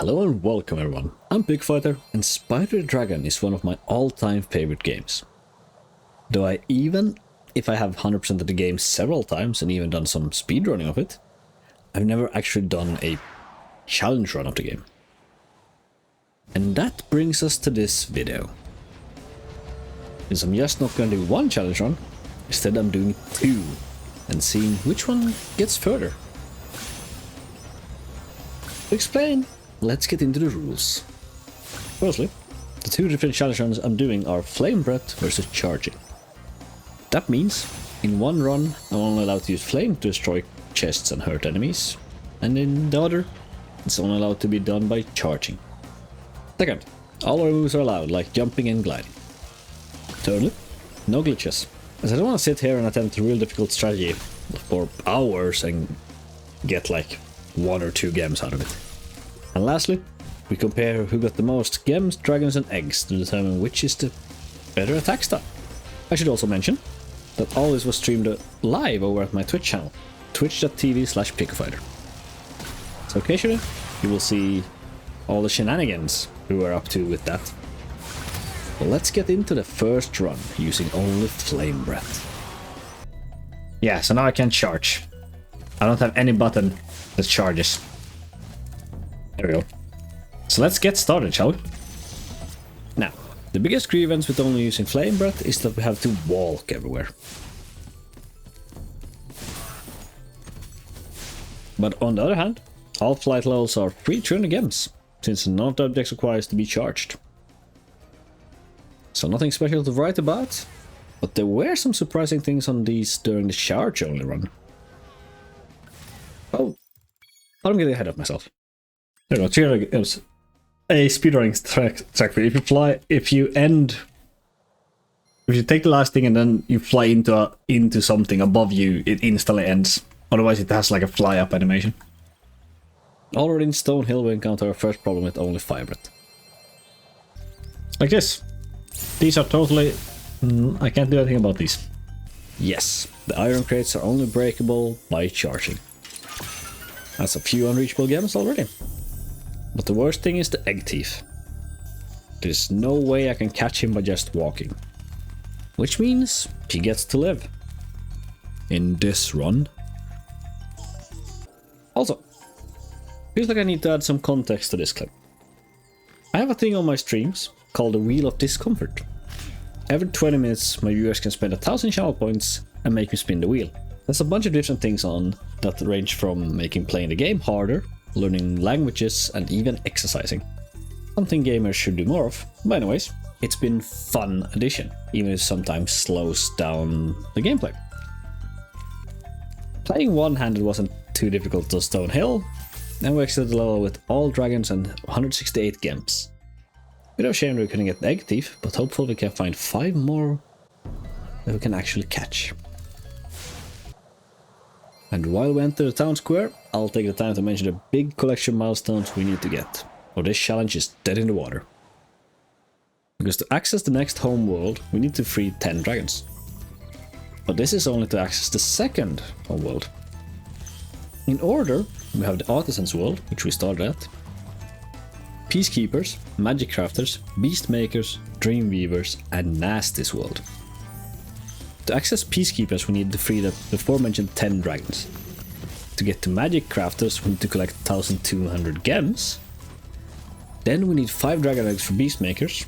Hello and welcome everyone, I'm Bigfighter and Spyro the Dragon is one of my all-time favorite games. Though if I have 100% of the game several times and even done some speedrunning of it, I've never actually done a challenge run of the game. And that brings us to this video. Since I'm just not going to do one challenge run, instead I'm doing two and seeing which one gets further. To explain, let's get into the rules. Firstly, the two different challenge runs I'm doing are Flame Breath versus Charging. That means, in one run I'm only allowed to use Flame to destroy chests and hurt enemies, and in the other, it's only allowed to be done by Charging. Second, all our moves are allowed, like jumping and gliding. Thirdly, no glitches, as I don't want to sit here and attempt a real difficult strategy for hours and get like 1 or 2 gems out of it. And lastly, we compare who got the most gems, dragons and eggs to determine which is the better attack style. I should also mention that all this was streamed live over at my Twitch channel, twitch.tv/Bigfighter. So occasionally you will see all the shenanigans we were up to with that. But let's get into the first run using only Flame Breath. Yeah, so now I can charge. I don't have any button that charges. There we go. So let's get started, shall we? Now, the biggest grievance with only using Flame Breath is that we have to walk everywhere. But on the other hand, all flight levels are free 300 gems, since none of the objects requires to be charged. So nothing special to write about, but there were some surprising things on these during the charge only run. Oh, I'm getting ahead of myself. There we go, 300 gems. A speedrunning track. If you take the last thing and then you fly into something above you, it instantly ends. Otherwise it has like a fly up animation. Already in Stonehill we encounter our first problem with only Fire Breath. Like this. These are totally... I can't do anything about these. Yes, the iron crates are only breakable by charging. That's a few unreachable gems already. But the worst thing is the Egg Thief. There's no way I can catch him by just walking. Which means he gets to live. In this run. Also, feels like I need to add some context to this clip. I have a thing on my streams called the Wheel of Discomfort. Every 20 minutes my viewers can spend 1000 channel points and make me spin the wheel. There's a bunch of different things on that range from making playing the game harder, learning languages and even exercising. Something gamers should do more of. But anyways, it's been fun addition, even if it sometimes slows down the gameplay. Playing one-handed wasn't too difficult to Stonehill, and we exited the level with all dragons and 168 gems. Bit of a shame that we couldn't get the Egg Thief, but hopefully we can find 5 more that we can actually catch. And while we enter the town square, I'll take the time to mention the big collection milestones we need to get, or this challenge is dead in the water. Because to access the next home world, we need to free 10 dragons. But this is only to access the second home world. In order, we have the Artisan's World, which we started at, Peacekeepers, Magic Crafters, Beast Makers, Dream Weavers, and Nasty's World. To access Peacekeepers we need to free the aforementioned 10 dragons. To get to Magic Crafters we need to collect 1200 gems. Then we need 5 dragon eggs for Beast Makers,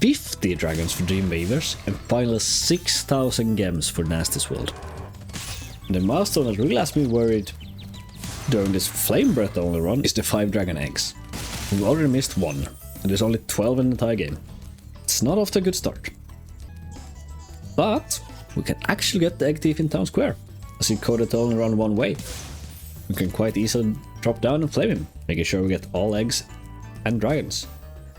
50 dragons for Dream Weavers, and finally 6000 gems for Nasty's World. And the milestone that really has me worried during this Flame Breath only run is the 5 dragon eggs. We've already missed 1, and there's only 12 in the entire game. It's not off to a good start. But we can actually get the Egg Thief in town square, as he coded to only run one way. We can quite easily drop down and flame him, making sure we get all eggs and dragons,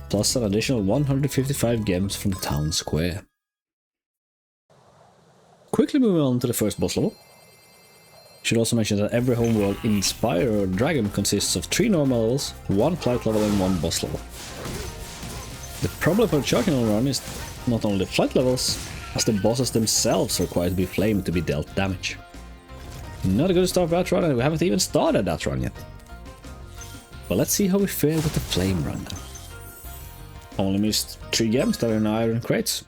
plus an additional 155 gems from town square. Quickly moving on to the first boss level. Should also mention that every homeworld in Spyro the Dragon consists of 3 normal levels, 1 flight level and 1 boss level. The problem for the charging run is not only the flight levels, as the bosses themselves require to be flamed to be dealt damage. Not a good start for that run, and we haven't even started that run yet. But let's see how we fare with the flame run. Only missed 3 gems that are in iron crates.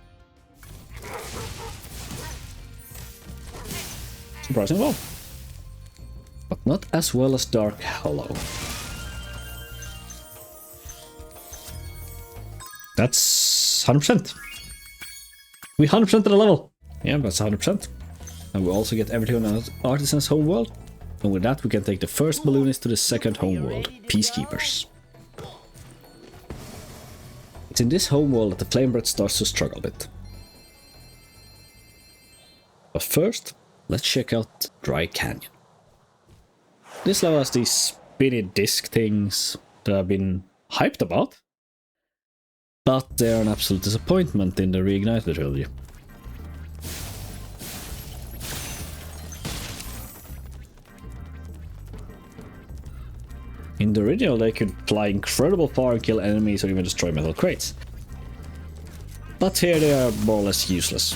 Surprisingly well. But not as well as Dark Hollow. That's 100%. We 100% the level. Yeah, that's 100%. And we also get everything on Artisan's homeworld. And with that we can take the first balloonist to the second homeworld, Peacekeepers. It's in this homeworld that the flame breath starts to struggle a bit. But first, let's check out Dry Canyon. This level has these spinny disc things that I've been hyped about, but they are an absolute disappointment in the Reignited trilogy. In the original they could fly incredible far and kill enemies or even destroy metal crates. But here they are more or less useless.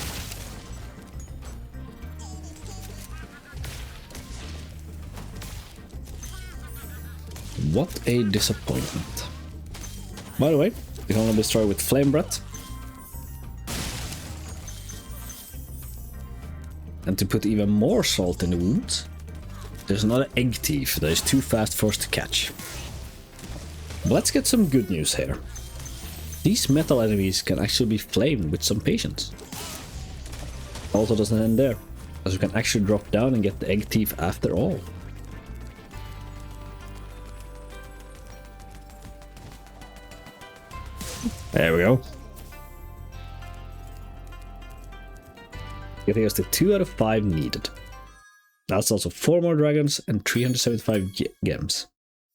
What a disappointment. By the way, you can only destroy with Flame Breath. And to put even more salt in the wounds, there's another Egg Thief that is too fast for us to catch. But let's get some good news here. These metal enemies can actually be flamed with some patience. Also doesn't end there, as we can actually drop down and get the Egg Thief after all. There we go. Getting us to 2 out of 5 needed. That's also 4 more dragons and 375 gems,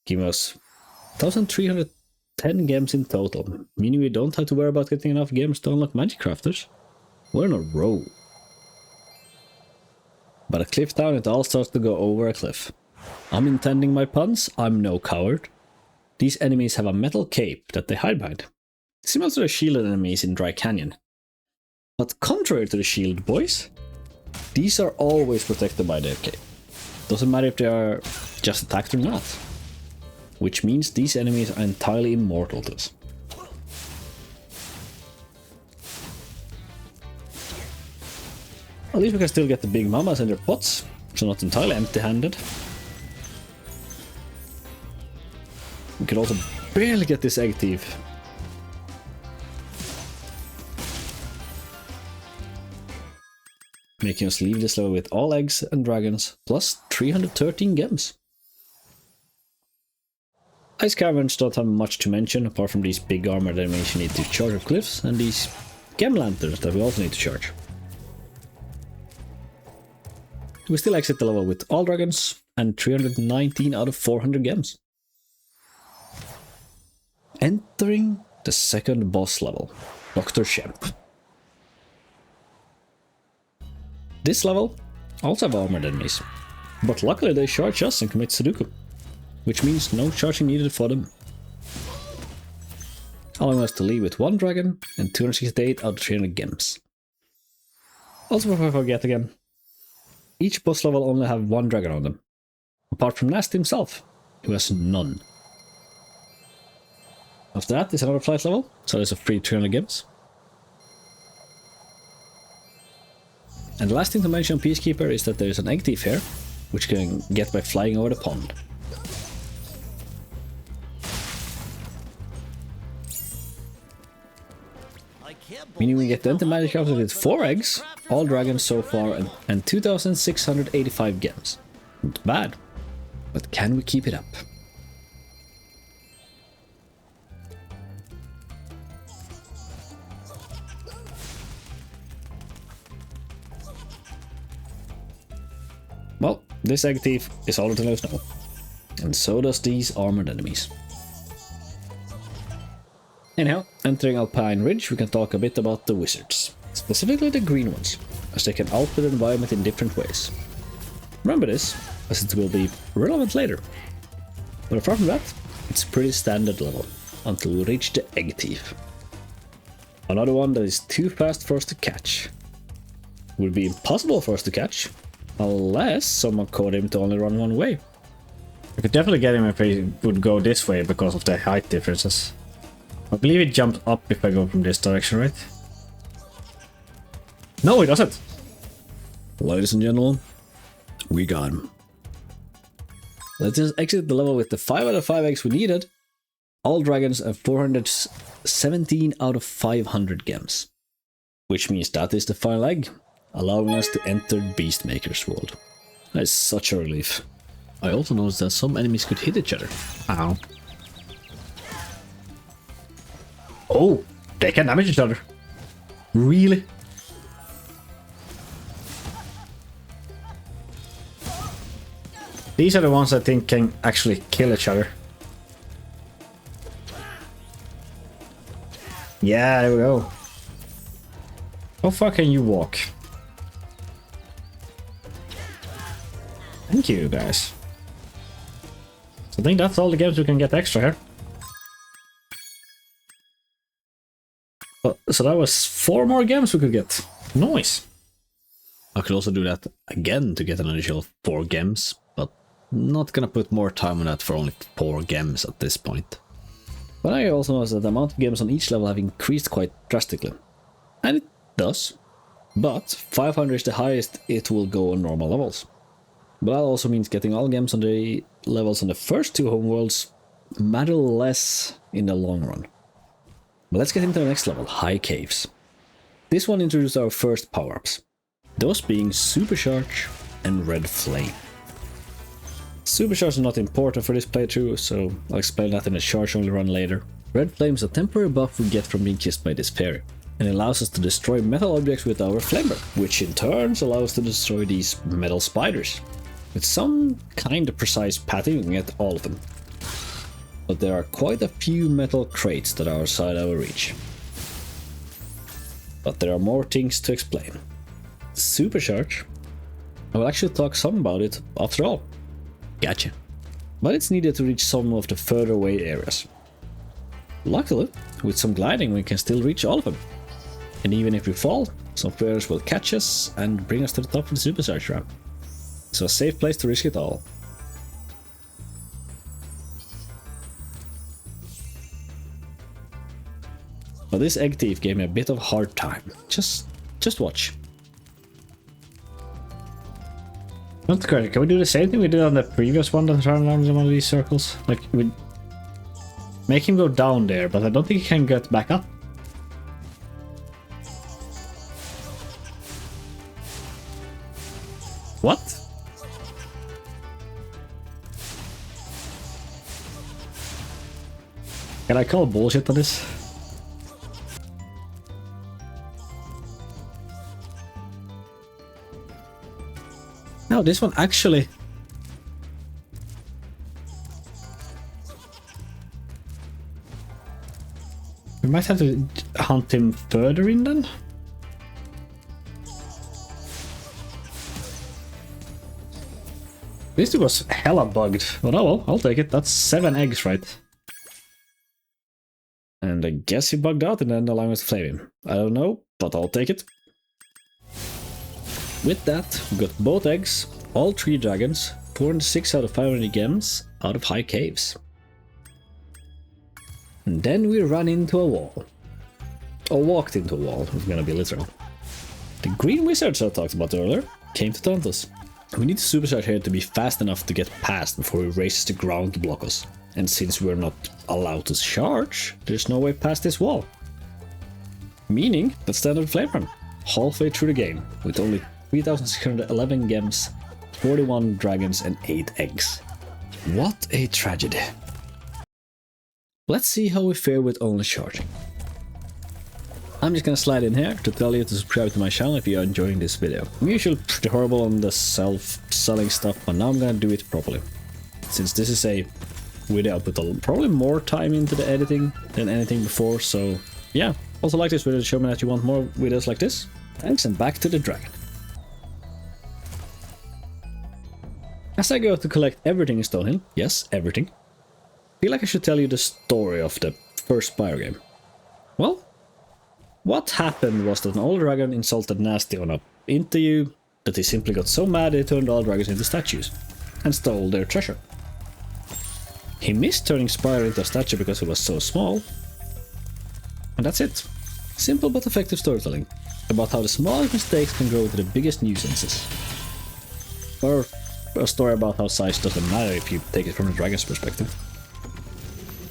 giving us 1310 gems in total, meaning we don't have to worry about getting enough gems to unlock magic crafters. We're in a row. But a cliff down, it all starts to go over a cliff. I'm intending my puns, I'm no coward. These enemies have a metal cape that they hide behind, similar to the shielded enemies in Dry Canyon. But contrary to the shielded boys, these are always protected by their cape. Doesn't matter if they are just attacked or not. Which means these enemies are entirely immortal to us. At least we can still get the big mamas in their pots, so not entirely empty-handed. We can also barely get this Egg Thief. Making us leave this level with all eggs and dragons, plus 313 gems. Ice caverns don't have much to mention, apart from these big armored enemies you need to charge up cliffs, and these gem lanterns that we also need to charge. We still exit the level with all dragons, and 319 out of 400 gems. Entering the second boss level, Dr. Shemp. This level also have armored enemies, but luckily they charge us and commit Sudoku, which means no charging needed for them. Allowing us to leave with 1 dragon and 268 out of 300 gems. Also, before I forget again, each boss level only have 1 dragon on them, apart from Nast himself, who has none. After that is another flight level, so there's a free 300 gems. And the last thing to mention on Peacekeeper is that there's an Egg Thief here, which you can get by flying over the pond. Meaning we get the anti-magic crafters with 4 eggs, all dragons so far, and 2685 gems. Not bad, but can we keep it up? Well, this Egg Thief is all to knows now, and so does these armored enemies. Anyhow, entering Alpine Ridge, we can talk a bit about the wizards, specifically the green ones, as they can alter the environment in different ways. Remember this, as it will be relevant later. But apart from that, it's a pretty standard level, until we reach the Egg Thief. Another one that is too fast for us to catch. It would be impossible for us to catch, unless someone caught him to only run one way. I could definitely get him if he would go this way because of the height differences. I believe it jumps up if I go from this direction, right? No, it doesn't! Ladies and gentlemen, we got him. Let's just exit the level with the 5 out of 5 eggs we needed. All dragons and 417 out of 500 gems. Which means that is the final egg, allowing us to enter Beastmaker's world. That is such a relief. I also noticed that some enemies could hit each other. Ow. Oh, they can damage each other. Really? These are the ones I think can actually kill each other. Yeah, there we go. How far can you walk? Thank you, guys. So I think that's all the games we can get extra here. So that was 4 more games we could get. Nice. I could also do that again to get an additional 4 gems, but not gonna put more time on that for only 4 gems at this point. But I also noticed that the amount of gems on each level have increased quite drastically. And it does. But 500 is the highest it will go on normal levels. But that also means getting all gems on the levels on the first 2 homeworlds matter less in the long run. But let's get into the next level, High Caves. This one introduced our first power-ups, those being Supercharge and Red Flame. Supercharge is not important for this playthrough, so I'll explain that in a charge-only run later. Red Flame is a temporary buff we get from being kissed by this fairy, and it allows us to destroy metal objects with our flamer, which in turn allows us to destroy these metal spiders. With some kind of precise pattern, you can get all of them. But there are quite a few metal crates that are outside our reach. But there are more things to explain. Supercharge. I will actually talk some about it after all. Gotcha. But it's needed to reach some of the further away areas. Luckily, with some gliding we can still reach all of them. And even if we fall, some fairies will catch us and bring us to the top of the Supercharge ramp. So a safe place to risk it all. But this egg thief gave me a bit of a hard time. Just watch. Not correct. Can we do the same thing we did on the previous one that ran around in one of these circles? Like, we make him go down there, but I don't think he can get back up. What? Can I call bullshit on this? No, this one actually... We might have to hunt him further in then? This dude was hella bugged, but oh well, I'll take it. That's 7 eggs, right? And I guess he bugged out and then allowing us to flame him. I don't know, but I'll take it. With that, we got both eggs, all 3 dragons, 406 out of 500 gems out of High Caves. And then we ran into a wall. Or walked into a wall, if we're gonna be literal. The green wizards I talked about earlier came to taunt us. We need to supercharge here to be fast enough to get past before he races the ground to block us. And since we're not allowed to charge, there's no way past this wall. Meaning that standard flame run, halfway through the game, with only 3,611 gems, 41 dragons and 8 eggs. What a tragedy. Let's see how we fare with only charging. I'm just gonna slide in here to tell you to subscribe to my channel if you are enjoying this video. I'm usually pretty horrible on the self-selling stuff, but now I'm gonna do it properly. Since this is a video, I'll put probably more time into the editing than anything before, so yeah. Also like this video to show me that you want more videos like this. Thanks, and back to the dragon. As I go to collect everything in Stonehill, yes, everything, I feel like I should tell you the story of the first Spyro game. Well, what happened was that an old dragon insulted nasty on up into you that he simply got so mad he turned all dragons into statues and stole their treasure. He missed turning Spyro into a statue because it was so small. And that's it. Simple but effective storytelling about how the smallest mistakes can grow into the biggest nuisances. Or a story about how size doesn't matter if you take it from the dragon's perspective.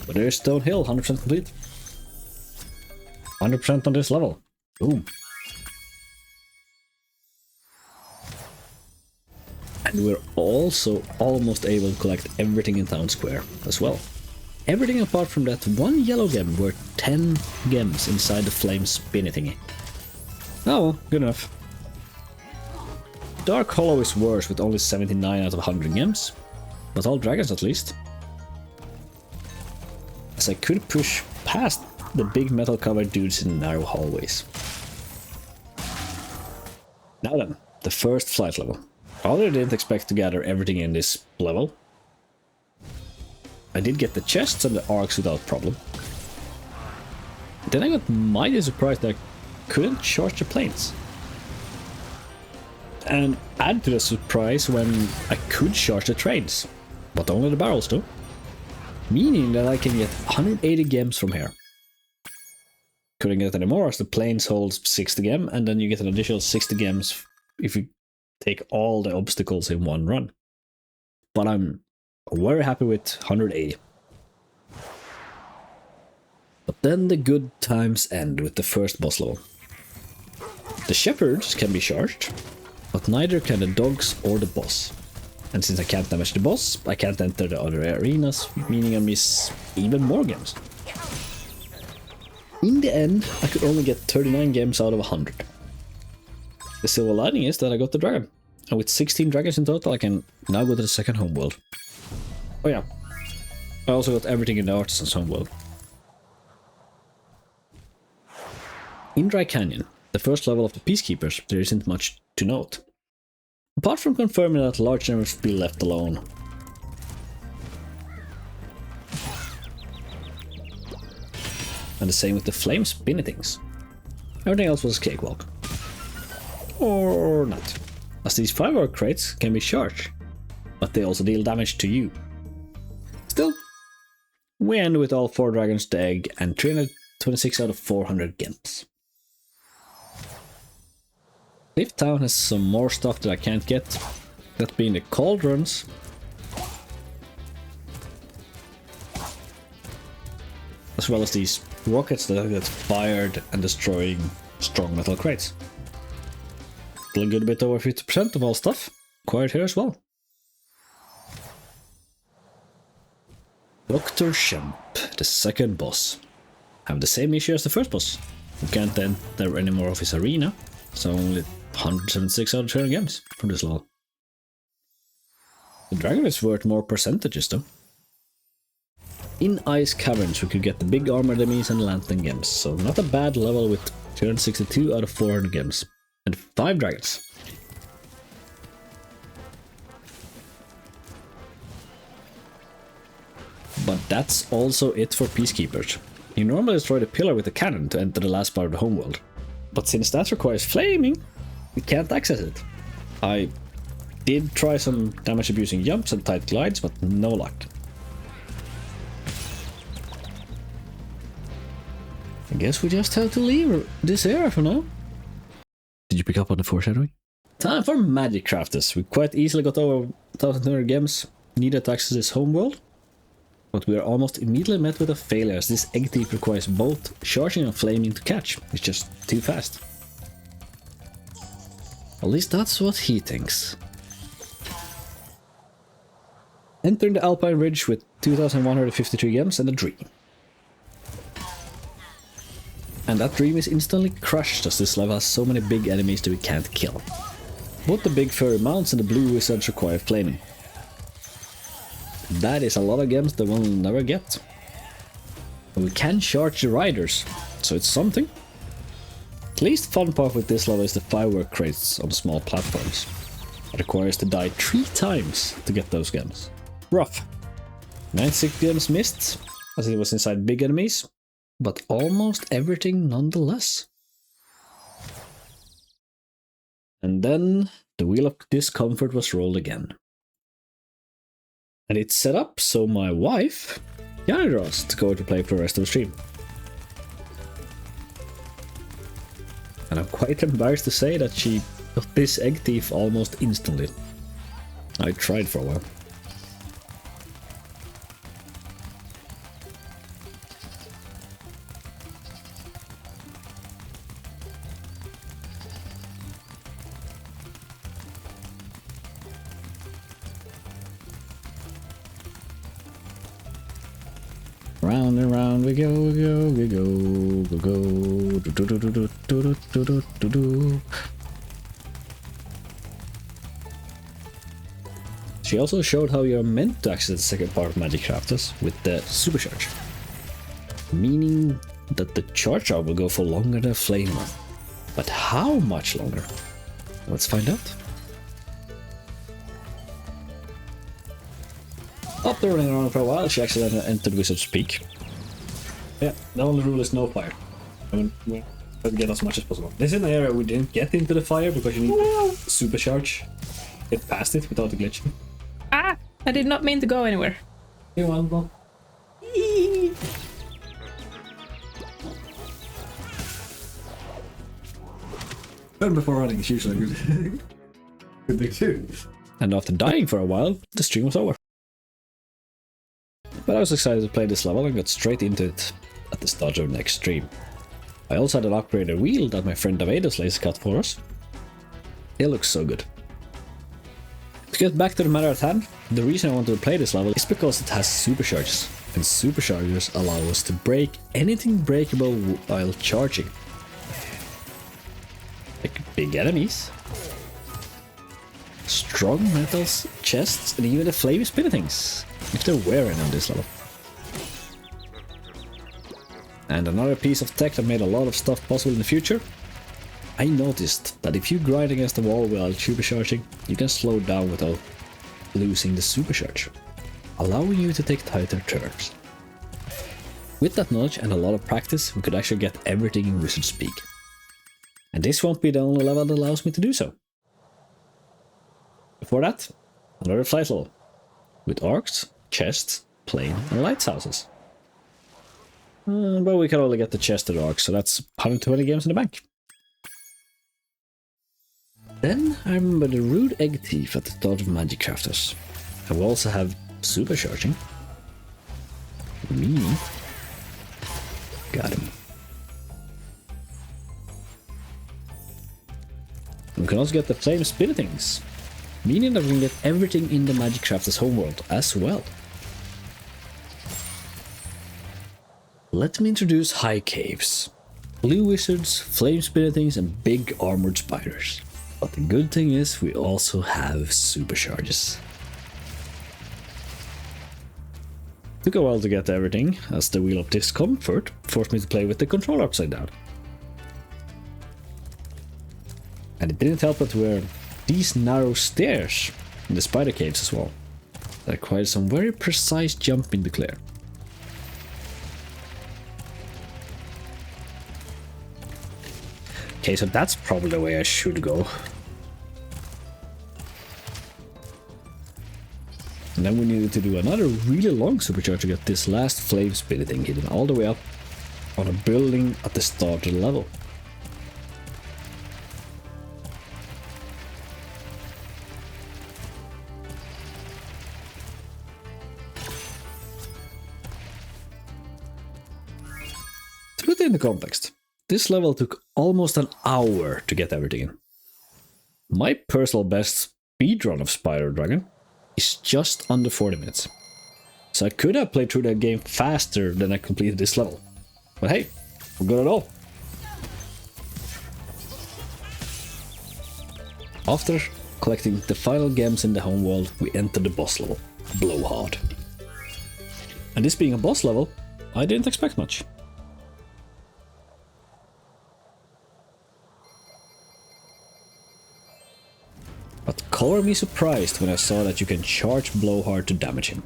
But there's Stone Hill, 100% complete. 100% on this level. Boom. And we're also almost able to collect everything in Town Square as well. Everything apart from that one yellow gem worth 10 gems inside the flame spinny thingy. Oh well, good enough. Dark Hollow is worse with only 79 out of 100 gems, but all dragons at least. As I could push past the big metal covered dudes in narrow hallways. Now then, the first flight level. I already didn't expect to gather everything in this level. I did get the chests and the arcs without problem. Then I got mighty surprised that I couldn't charge the planes. And add to the surprise when I could charge the trains, but only the barrels though. Meaning that I can get 180 gems from here. Couldn't get any more as the planes holds 60 gem, and then you get an additional 60 gems if you take all the obstacles in one run. But I'm very happy with 180. But then the good times end with the first boss level. The shepherds can be charged, but neither can the dogs or the boss. And since I can't damage the boss, I can't enter the other arenas, meaning I miss even more gems. In the end, I could only get 39 gems out of 100. The silver lining is that I got the dragon, and with 16 dragons in total I can now go to the second homeworld. Oh yeah, I also got everything in the Artisan's homeworld. In Dry Canyon, the first level of the Peacekeepers, there isn't much to note. Apart from confirming that large numbers be left alone. And the same with the flame spinny things. Everything else was a cakewalk. Or not. As these 5-hour crates can be charged, but they also deal damage to you. Still, we end with all 4 dragons, the egg, and 326 out of 400 gems. Cliff Town has some more stuff that I can't get, that being the cauldrons. As well as these rockets that get fired and destroying strong metal crates. Still a good bit over 50% of all stuff acquired here as well. Dr. Shemp, the second boss. Have the same issue as the first boss. You can't enter any more of his arena, so only 176 out of 200 gems from this level. The dragon is worth more percentages though. In Ice Caverns we could get the big armored enemies and lantern gems, so not a bad level with 362 out of 400 gems. And 5 dragons. But that's also it for Peacekeepers. You normally destroy the pillar with a cannon to enter the last part of the homeworld. But since that requires flaming, we can't access it. I did try some damage abusing jumps and tight glides, but no luck. I guess we just have to leave this area for now. Did you pick up on the foreshadowing? Time for magic crafters. We quite easily got over 1200 gems needed to access this homeworld. But we are almost immediately met with a failure as this egg thief requires both charging and flaming to catch. It's just too fast. At least that's what he thinks. Entering the Alpine Ridge with 2153 gems and a dream. And that dream is instantly crushed as this level has so many big enemies that we can't kill. Both the big furry mounts and the blue wizards require flaming. That is a lot of gems that we'll never get. But we can charge the riders, so it's something. The least fun part with this level is the firework crates on small platforms. It requires to die 3 times to get those gems. Rough. 96 gems missed, as it was inside big enemies. But almost everything nonetheless. And then the wheel of discomfort was rolled again. And it's set up so my wife, Yana, us to go to play for the rest of the stream. And I'm quite embarrassed to say that she got this egg thief almost instantly. I tried for a while. Round and round we go, we go, we go, we go, do do do do do do do do do. She also showed how you're meant to access the second part of Magic Crafters with the supercharge, meaning that the charge hour will go for longer than flame one. But how much longer? Let's find out. After running around for a while, she actually entered Wizard's Peak. Yeah, the only rule is no fire. I mean, we try to get as much as possible. This is an area we didn't get into the fire because you need to supercharge. Get past it without the glitching. Ah! I did not mean to go anywhere. You want one? Burn before running is usually good. Good thing too. And after dying for a while, the stream was over. But I was excited to play this level and got straight into it at the start of the next stream. I also had an upgraded wheel that my friend Davidos laser cut for us. It looks so good. To get back to the matter at hand, the reason I wanted to play this level is because it has supercharges, and superchargers allow us to break anything breakable while charging. Like big enemies, strong metals, chests, and even the flame spinning things, if they're wearing on this level. And another piece of tech that made a lot of stuff possible in the future, I noticed that if you grind against the wall while supercharging, you can slow down without losing the supercharge, allowing you to take tighter turns. With that knowledge and a lot of practice, we could actually get everything in Wizard's Peak. And this won't be the only level that allows me to do so. Before that, another flight level, with arcs, chests, plane, and lighthouses. But we can only get the chest and arcs, so that's 120 games in the bank. Then I remember the rude egg thief at the start of Magic Crafters. And we also have supercharging. Me. Got him. We can also get the flame spinning things, meaning that we can get everything in the Magic Crafters homeworld as well. Let me introduce high caves, blue wizards, flame spinning things, and big armored spiders. But the good thing is we also have supercharges. Took a while to get everything, as the Wheel of Discomfort forced me to play with the controller upside down. And it didn't help that there were these narrow stairs in the spider caves as well, that required some very precise jumping to clear. Okay, so that's probably the way I should go. And then we needed to do another really long supercharge to get this last flame spinning thing hidden all the way up on a building at the start of the level. To put it into context, this level took almost an hour to get everything in. My personal best speedrun of Spyro Dragon is just under 40 minutes. So I could have played through that game faster than I completed this level. But hey, we're good at all. After collecting the final gems in the homeworld, we enter the boss level, Blowhard. And this being a boss level, I didn't expect much. But color me surprised when I saw that you can charge Blowhard to damage him.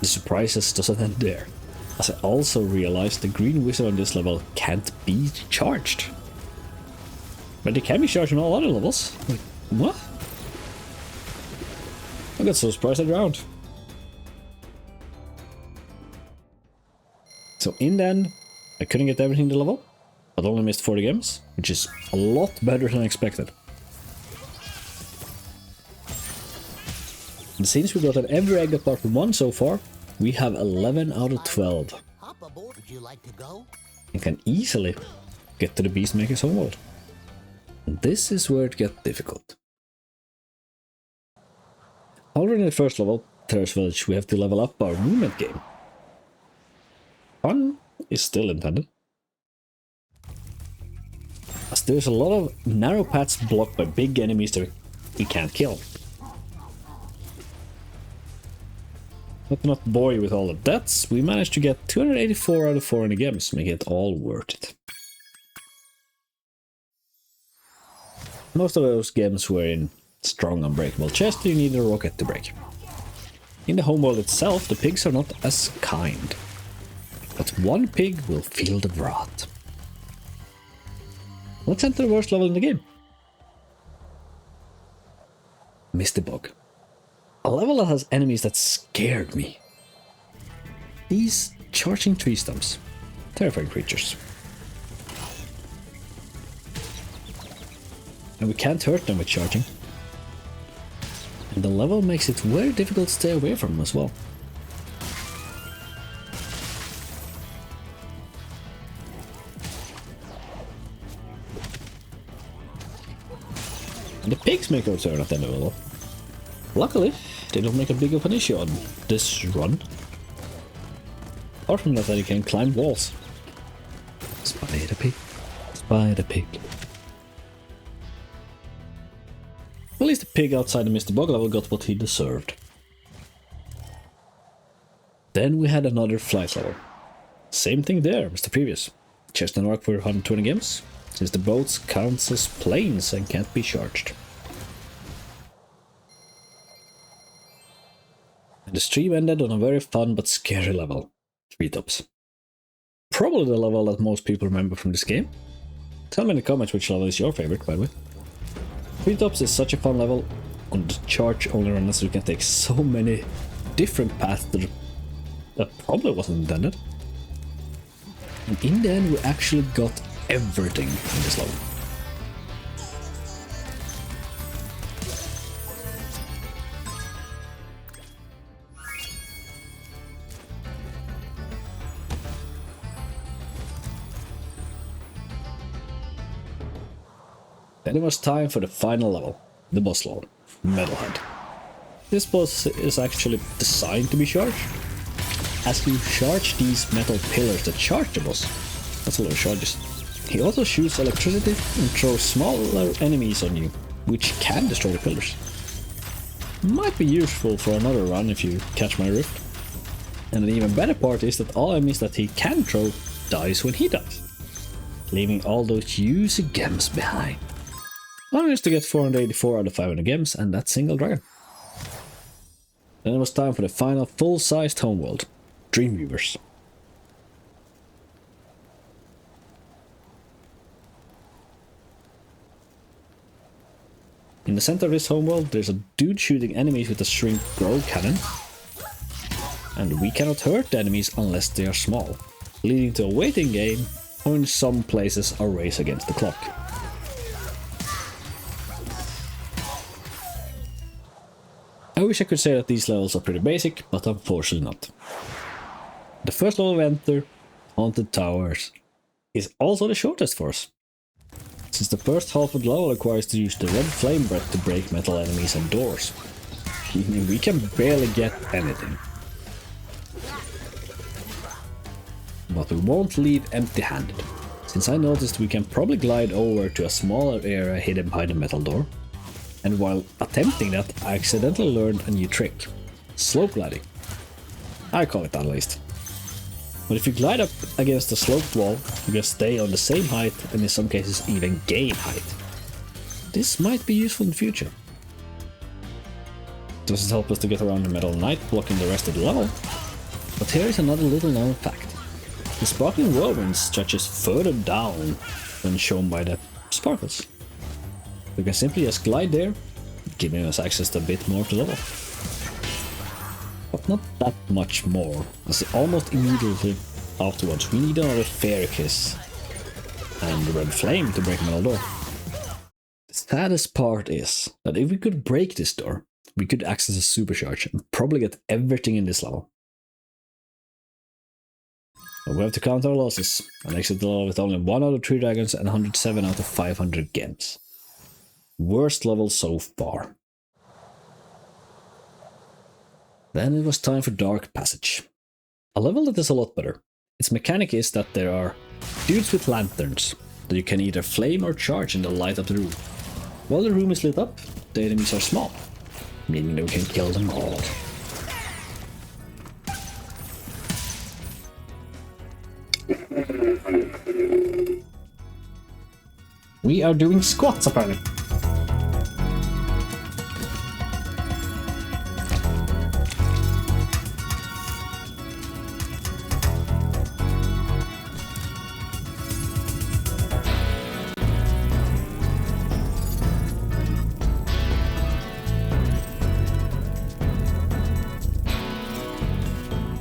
The surprises doesn't end there. As I also realized the green wizard on this level can't be charged. But they can be charged on all other levels. Like, what? I got so surprised at the round. So in the end, I couldn't get everything in the level, but only missed 40 gems, which is a lot better than expected. And since we got an every egg apart from 1 so far, we have 11 out of 12. Would you like to go? And can easily get to the Beastmaker's homeworld. And this is where it gets difficult. Already in the first level, Terrace Village, we have to level up our movement game. Fun is still intended, as there's a lot of narrow paths blocked by big enemies that we can't kill. But not boy with all the deaths, we managed to get 284 out of 400 gems, making it all worth it. Most of those gems were in strong unbreakable chests you need a rocket to break. In the homeworld itself, the pigs are not as kind. But one pig will feel the wrath. Let's enter the worst level in the game. Misty Bog. A level that has enemies that scared me. These charging tree stumps. Terrifying creatures. And we can't hurt them with charging. And the level makes it very difficult to stay away from them as well. The pigs make a return at the end of the level. Luckily, they don't make a big of an issue on this run. Apart from that, you can climb walls. Spider pig. Spider pig. At least the pig outside the Mr. Bog level got what he deserved. Then we had another flight level. Same thing there as the previous. Chest and arc for 120 gems, since the boats counts as planes and can't be charged. And the stream ended on a very fun but scary level, Treetops. Probably the level that most people remember from this game. Tell me in the comments which level is your favorite, by the way. Treetops is such a fun level on the charge only run, so you can take so many different paths that probably wasn't intended. And in the end we actually got everything in this level. Then it was time for the final level, the boss level, Metalhead. This boss is actually designed to be charged, as you charge these metal pillars that charge the boss. That's a lot of charges. He also shoots electricity and throws smaller enemies on you, which can destroy the pillars. Might be useful for another run if you catch my drift. And an even better part is that all enemies that he can throw dies when he dies, leaving all those juicy gems behind. I managed to get 484 out of 500 gems and that single dragon. Then it was time for the final full-sized homeworld, Dreamweavers. In the center of this homeworld there's a dude shooting enemies with a shrink grow cannon. And we cannot hurt the enemies unless they are small, leading to a waiting game, or in some places a race against the clock. I wish I could say that these levels are pretty basic, but unfortunately not. The first level we enter, Haunted Towers, is also the shortest for us, since the first half of the level requires to use the red flame breath to break metal enemies and doors. We can barely get anything. But we won't leave empty-handed, since I noticed we can probably glide over to a smaller area hidden behind a metal door. And while attempting that, I accidentally learned a new trick. Slope gliding. I call it that at least. But if you glide up against a sloped wall, you can stay on the same height and in some cases even gain height. This might be useful in the future. Doesn't help us to get around the metal knight blocking the rest of the level. But here is another little known fact. The sparkling whirlwind stretches further down than shown by the sparkles. We can simply just glide there, giving us access to a bit more to level. But not that much more, as almost immediately afterwards we need another Fairy Kiss and the Red Flame to break Metal Door. The saddest part is that if we could break this door, we could access a supercharge and probably get everything in this level. But we have to count our losses and exit the level with only 1 out of 3 dragons and 107 out of 500 gems. Worst level so far. Then it was time for Dark Passage. A level that is a lot better. Its mechanic is that there are dudes with lanterns that you can either flame or charge and they'll light up the room. While the room is lit up, the enemies are small, meaning that we can kill them all. We are doing squats apparently.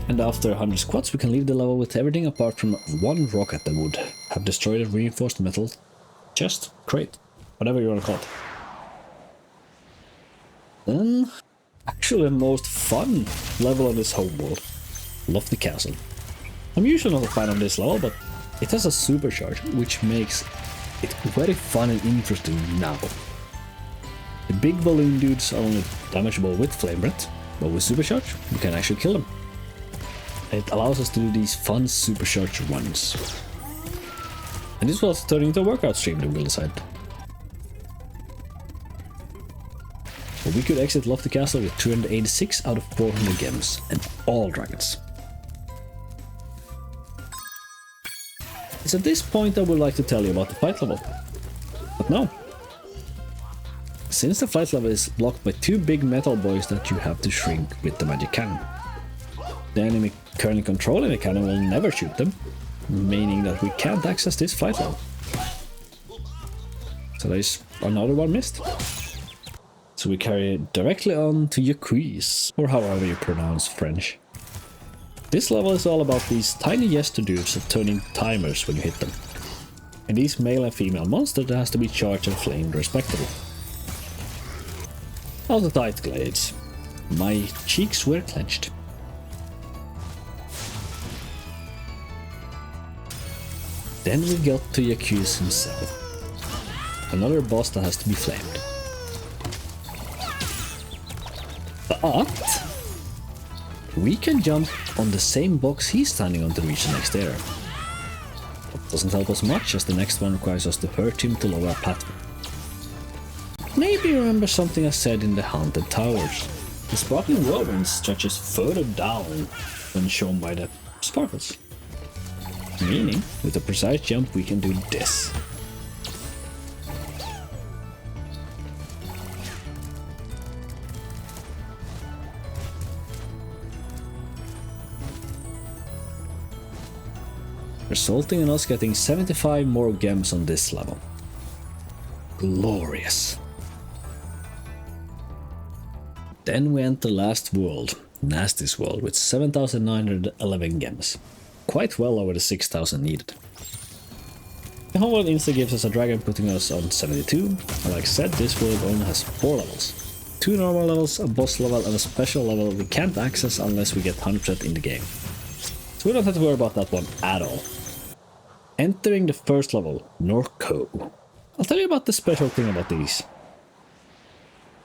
And after 100 squats we can leave the level with everything apart from 1 rocket that would have destroyed a reinforced metal chest, crate, whatever you want to call it. Then, actually the most fun level on this whole world, Lofty Castle. I'm usually not a fan of this level, but it has a supercharge, which makes it very fun and interesting now. The big balloon dudes are only damageable with Flame Breath, but with supercharge, we can actually kill them. It allows us to do these fun supercharged runs. And this was turning into a workout stream that we'll decide. But we could exit Lofty Castle with 386 out of 400 gems and all dragons. It's at this point I would like to tell you about the fight level. But no. Since the fight level is blocked by 2 big metal boys that you have to shrink with the magic cannon. The enemy currently controlling the cannon will never shoot them, meaning that we can't access this fight level. So there's another one missed. So we carry it directly on to Yaquis, or however you pronounce French. This level is all about these tiny jester dudes that turn in timers when you hit them. And these male and female monsters that has to be charged and flamed respectively. All the tight glades. My cheeks were clenched. Then we got to Yaquis himself. Another boss that has to be flamed. But we can jump on the same box he's standing on to reach the next area. That doesn't help us much, as the next one requires us to hurt him to lower our platform. Maybe you remember something I said in the Haunted Towers. The sparkling whirlwind stretches further down than shown by the sparkles. Meaning, with a precise jump we can do this. Resulting in us getting 75 more gems on this level. Glorious. Then we enter the last world, Nasty's world, with 7,911 gems. Quite well over the 6,000 needed. The whole world insta gives us a dragon, putting us on 72, and like I said, this world only has 4 levels. 2 normal levels, a boss level and a special level we can't access unless we get 100% in the game. So we don't have to worry about that one at all. Entering the first level, Norco. I'll tell you about the special thing about these.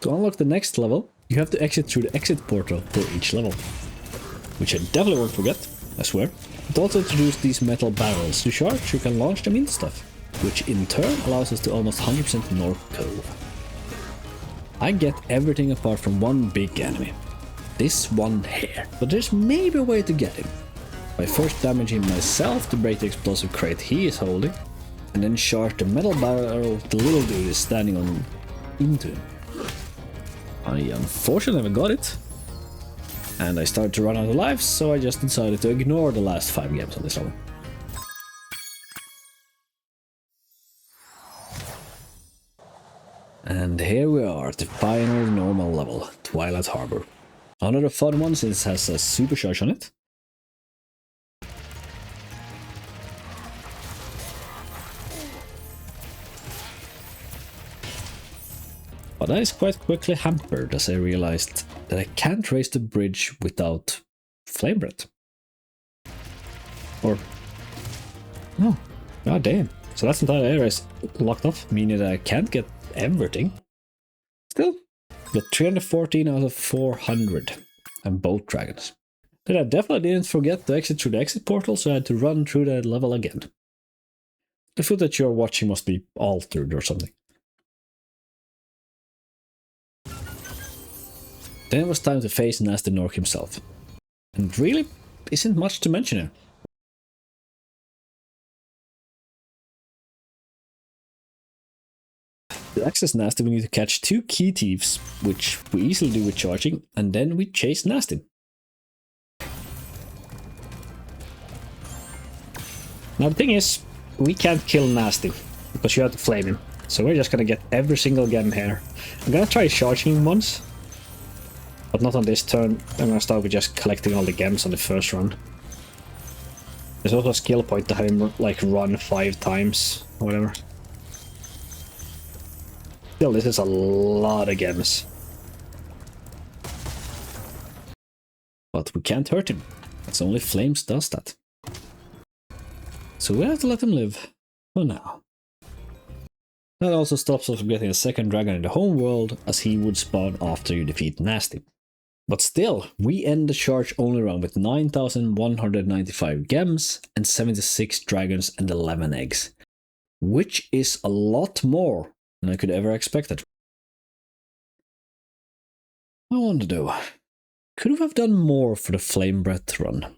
To unlock the next level, you have to exit through the exit portal for each level. Which I definitely won't forget, I swear. It also introduced these metal barrels to charge, you can launch them into stuff, which in turn allows us to almost 100% North Cove. I get everything apart from one big enemy. This one here. But there's maybe a way to get him. By first damaging myself to break the explosive crate he is holding, and then charge the metal barrel the little dude is standing on into him. I unfortunately never got it. And I started to run out of lives, so I just decided to ignore the last 5 games on this level. And here we are at the final normal level, Twilight Harbor. Another fun one since it has a supercharge on it. But that is quite quickly hampered as I realized that I can't raise the bridge without flame breath. Or... no. God damn. So that's entire area is locked off, meaning that I can't get everything. Still, got 314 out of 400 and both dragons. Then I definitely didn't forget to exit through the exit portal, so I had to run through that level again. The footage you're watching must be altered or something. Then it was time to face Nasty Nork himself. And really, isn't much to mention here. To access Nasty, we need to catch 2 key thieves, which we easily do with charging, and then we chase Nasty. Now the thing is, we can't kill Nasty, because you have to flame him. So we're just gonna get every single gem here. I'm gonna try charging him once, but not on this turn. I'm gonna start with just collecting all the gems on the first run. There's also a skill point to have him like run 5 times, or whatever. Still, this is a lot of gems. But we can't hurt him. It's only Flames does that. So we have to let him live for now. That also stops us from getting a second dragon in the home world, as he would spawn after you defeat Nasty. But still, we end the charge only round with 9,195 gems and 76 dragons and 11 eggs. Which is a lot more than I could ever expected. I wonder though, could we have done more for the Flame Breath run?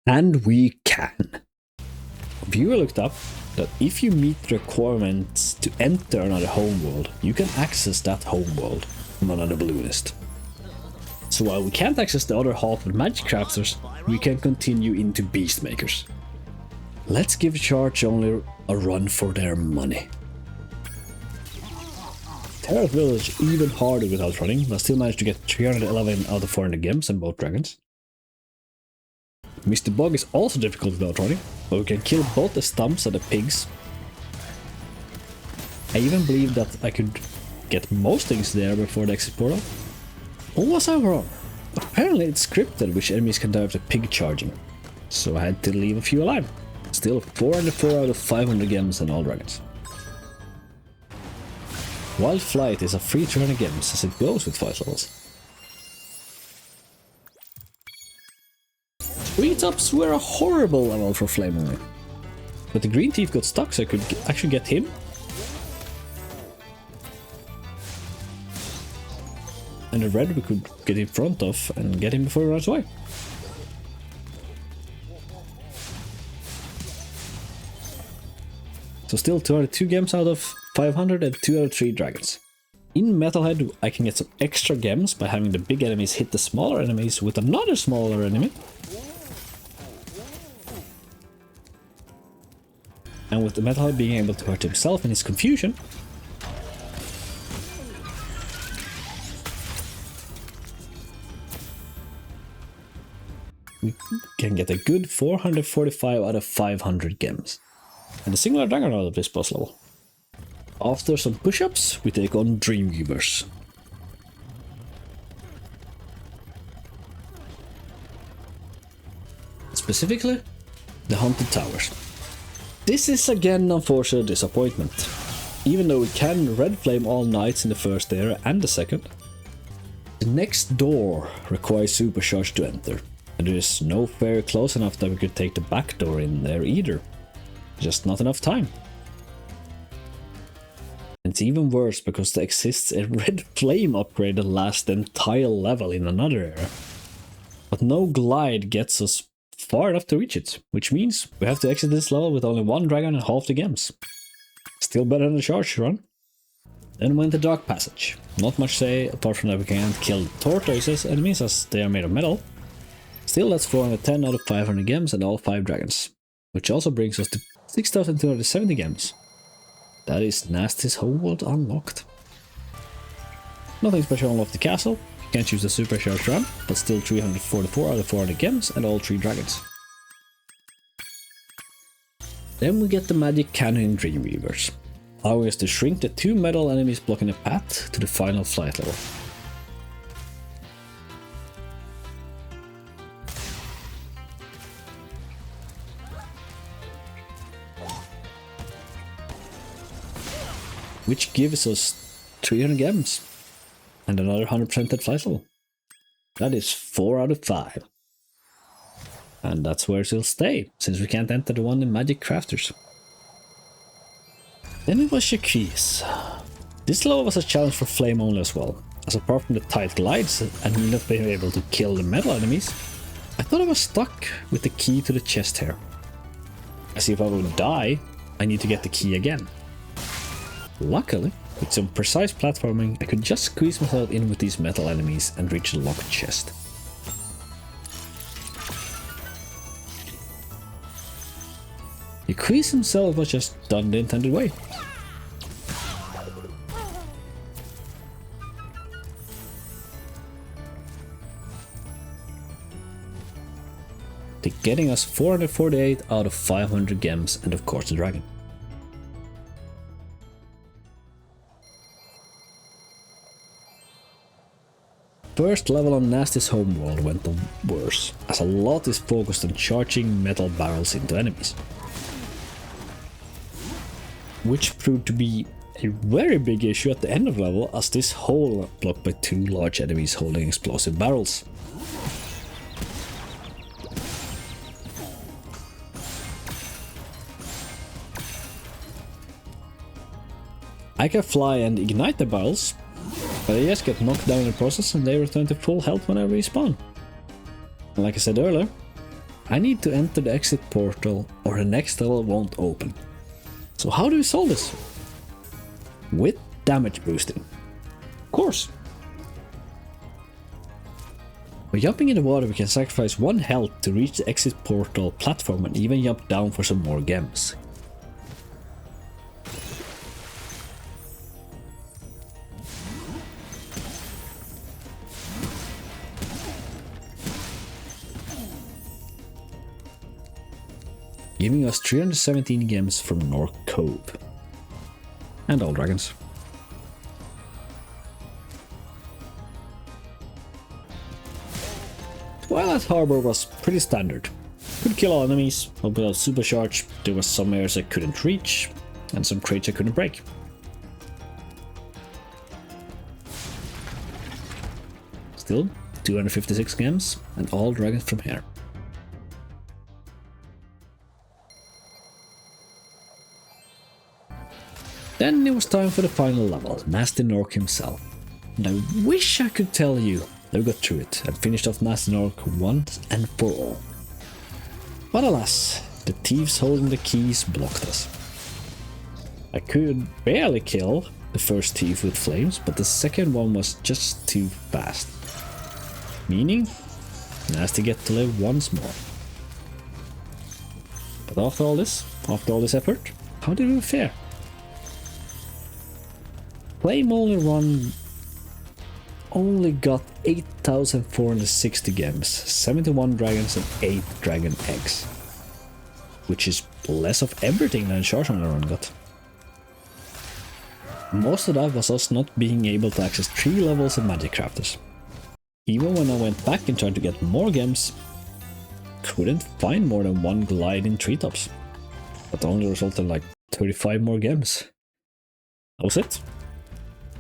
And we can. A viewer looked up that if you meet the requirements to enter another homeworld, you can access that homeworld from another balloonist. So while we can't access the other half with magic crafters, we can continue into Beastmakers. Let's give Charge only a run for their money. Terra's Village even harder without running, but still managed to get 311 out of 400 gems and both dragons. Mr. Bug is also difficult without running, but we can kill both the stumps and the pigs. I even believe that I could get most things there before the exit portal. Or was I wrong? Apparently it's scripted which enemies can die after pig charging, so I had to leave a few alive. Still 404 out of 500 gems and all dragons. Wild Flight is a free 300 gems as it goes with 5 levels. Treetops were a horrible level for Flame only. But the Green Thief got stuck, so I could actually get him. And the red we could get in front of and get him before he runs away. So still 202 gems out of 500 and 2 out of 3 dragons. In Metalhead I can get some extra gems by having the big enemies hit the smaller enemies with another smaller enemy. And with the Metalhead being able to hurt himself in his confusion, we can get a good 445 out of 500 gems. And a singular dragon out of this boss level. After some push-ups, we take on Dreamweavers. Specifically, the Haunted Towers. This is again unfortunate disappointment. Even though we can red flame all knights in the first area and the second, the next door requires supercharge to enter. And there is no fairy close enough that we could take the back door in there either. Just not enough time. And it's even worse because there exists a red flame upgrade that lasts the entire level in another area. But no glide gets us far enough to reach it, which means we have to exit this level with only 1 dragon and half the gems. Still better than the charge run. Then went the Dark Passage. Not much to say apart from that we can't kill tortoises enemies as they are made of metal. Still, that's 410 out of 500 gems and all 5 dragons, which also brings us to 6,270 gems. That is Nasty's homeworld unlocked. Nothing special unlocked the castle. Can't use the supercharged run, but still 344 out of 400 gems and all 3 dragons. Then we get the magic cannon in Dreamweavers, allowing us to shrink the 2 metal enemies blocking the path to the final flight level. Which gives us 300 gems and another 100% at flight level. That is 4 out of 5. And that's where it'll stay, since we can't enter the one in Magic Crafters. Then it was Shakis. This level was a challenge for Flame only as well, as apart from the tight glides and me not being able to kill the metal enemies, I thought I was stuck with the key to the chest here. As if I would die, I need to get the key again. Luckily, with some precise platforming, I could just squeeze myself in with these metal enemies and reach the locked chest. Yquise himself was just done the intended way. Getting us 448 out of 500 gems and of course the dragon. First level on Nasty's homeworld went the worse, as a lot is focused on charging metal barrels into enemies. Which proved to be a very big issue at the end of the level, as this hole blocked by 2 large enemies holding explosive barrels. I can fly and ignite the barrels, but I just get knocked down in the process and they return to full health when I respawn. And like I said earlier, I need to enter the exit portal or the next level won't open. So how do we solve this? With damage boosting. Of course. By jumping in the water we can sacrifice 1 health to reach the exit portal platform and even jump down for some more gems. Giving us 317 gems from North Cove. And all dragons. Twilight Harbor was pretty standard. Could kill all enemies, but without supercharge, there was some areas I couldn't reach, and some crates I couldn't break. Still, 256 gems, and all dragons from here. Then it was time for the final level, Nasty Nork himself. And I wish I could tell you that we got through it and finished off Nasty Nork once and for all. But alas, the thieves holding the keys blocked us. I could barely kill the first thief with flames, but the second one was just too fast. Meaning, Nasty get to live once more. But after all this effort, how did we fare? Flame only run only got 8,460 gems, 71 dragons and 8 dragon eggs. Which is less of everything than Charge on the run got. Most of that was us not being able to access 3 levels of Magic Crafters. Even when I went back and tried to get more gems, couldn't find more than 1 glide in treetops. That only resulted in like 35 more gems. That was it.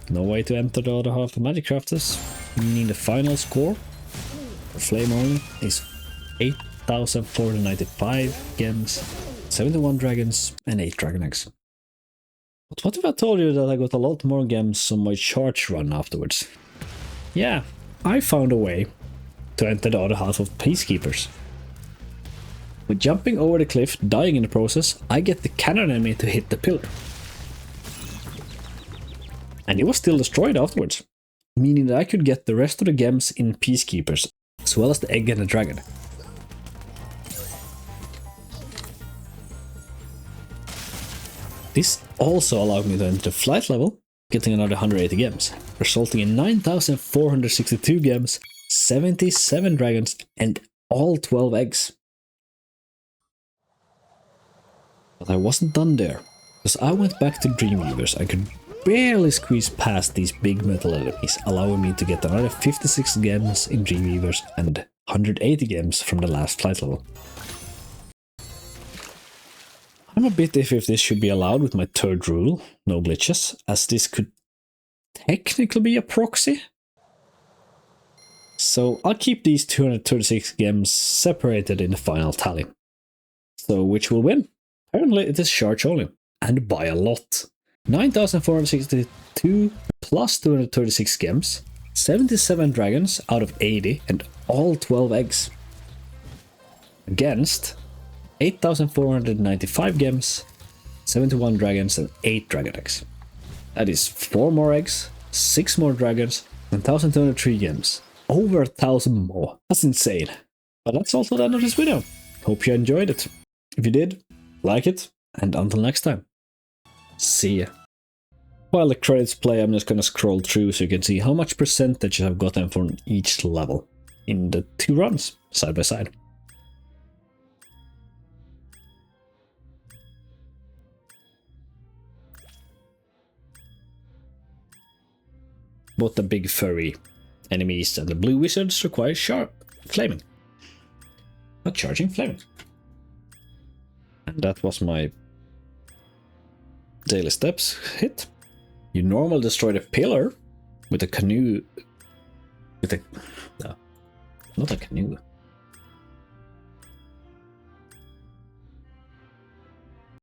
No way to enter the other half of Magic Crafters, meaning the final score for Flame only is 8,495 gems, 71 dragons and 8 dragon eggs. But what if I told you that I got a lot more gems on my charge run afterwards? Yeah, I found a way to enter the other half of Peacekeepers. With jumping over the cliff, dying in the process, I get the cannon enemy to hit the pillar. And it was still destroyed afterwards, meaning that I could get the rest of the gems in Peacekeepers, as well as the egg and the dragon. This also allowed me to enter the flight level, getting another 180 gems, resulting in 9,462 gems, 77 dragons, and all 12 eggs. But I wasn't done there, because I went back to Dreamweavers and could barely squeeze past these big metal enemies, allowing me to get another 56 gems in Dreamweavers and 180 gems from the last flight level. I'm a bit iffy if this should be allowed with my third rule, no glitches, as this could technically be a proxy. So I'll keep these 236 gems separated in the final tally. So which will win? Apparently it is charge only, and by a lot. 9,462 plus 236 gems, 77 dragons out of 80, and all 12 eggs. Against 8,495 gems, 71 dragons, and 8 dragon eggs. That is 4 more eggs, 6 more dragons, and 1,203 gems. Over 1,000 more. That's insane. But that's also the end of this video. Hope you enjoyed it. If you did, like it, and until next time. See ya. While the credits play, I'm just gonna scroll through so you can see how much percentage I've gotten from each level in the 2 runs, side by side. Both the big furry enemies and the blue wizards require sharp flaming. Not charging, flaming. And that was my daily steps hit. You normally destroy the pillar with a canoe. No, not a canoe.